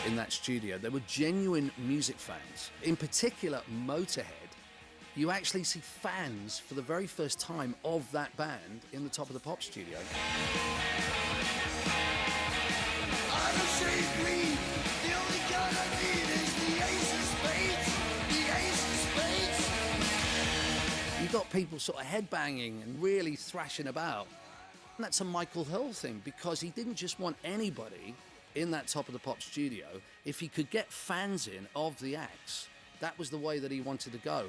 in that studio. They were genuine music fans. In particular, Motorhead. You actually see fans for the very first time of that band in the Top of the Pops studio. You've got people sort of headbanging and really thrashing about. And that's a Michael Hill thing, because he didn't just want anybody in that Top of the Pops studio. If he could get fans in of the acts, that was the way that he wanted to go.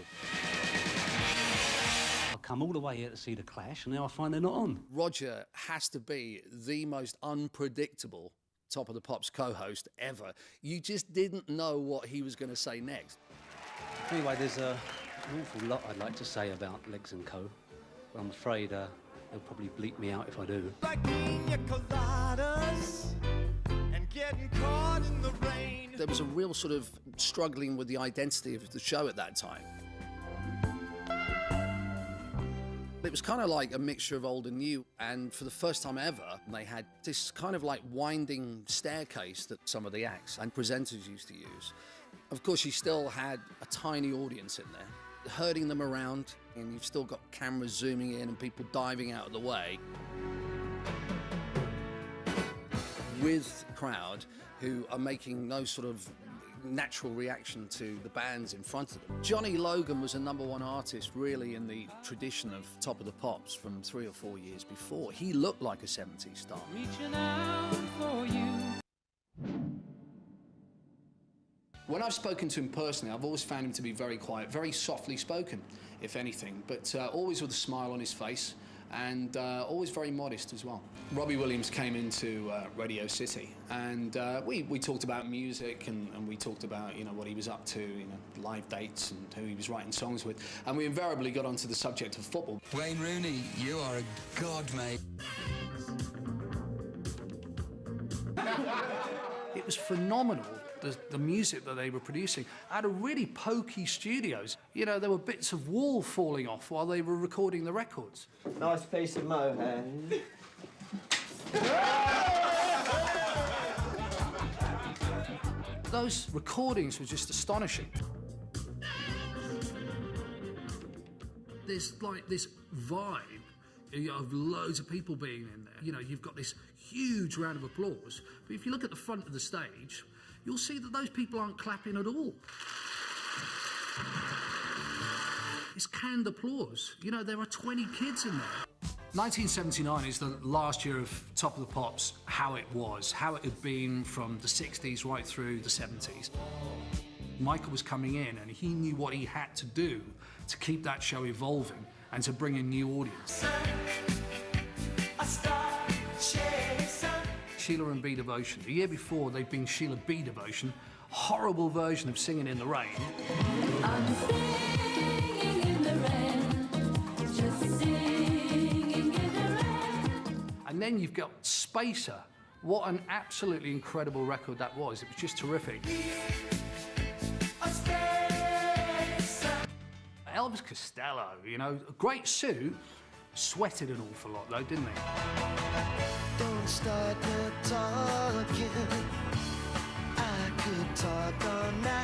I come all the way here to see the Clash, and now I find they're not on. Roger has to be the most unpredictable Top of the Pops co-host ever. You just didn't know what he was going to say next. Anyway, there's an awful lot I'd like to say about Legs & Co, but I'm afraid they'll probably bleep me out if I do. Like pina coladas and getting caught in the rain. There was a real sort of struggling with the identity of the show at that time. It was kind of like a mixture of old and new, and for the first time ever, they had this kind of like winding staircase that some of the acts and presenters used to use. Of course, you still had a tiny audience in there, herding them around, and you've still got cameras zooming in and people diving out of the way. With the crowd who are making no sort of natural reaction to the bands in front of them. Johnny Logan was a #1 artist really in the tradition of Top of the Pops from 3 or 4 years before. He looked like a 70s star. Reaching out for you. When I've spoken to him personally, I've always found him to be very quiet, very softly spoken, if anything, but always with a smile on his face, and always very modest as well. Robbie Williams came into Radio City, and we talked about music, and we talked about, you know, what he was up to, you know, live dates and who he was writing songs with, and we invariably got onto the subject of football. Wayne Rooney, you are a god, mate. It was phenomenal, the music that they were producing out of really pokey studios. You know, there were bits of wall falling off while they were recording the records. Nice piece of mohair. Those recordings were just astonishing. There's like this vibe of loads of people being in there. You know, you've got this huge round of applause, but if you look at the front of the stage, you'll see that those people aren't clapping at all. It's canned applause. You know, there are 20 kids in there. 1979 is the last year of Top of the Pops, how it was, how it had been from the 60s right through the 70s. Michael was coming in and he knew what he had to do to keep that show evolving and to bring a new audience. Sheila and B Devotion. The year before, they'd been Sheila B Devotion, horrible version of Singing in the Rain. I'm singing in the rain, just singing in the rain. And then you've got Spacer. What an absolutely incredible record that was. It was just terrific. Elvis Costello, you know, a great suit, sweated an awful lot though, didn't he? Don't start talking. I could talk all night.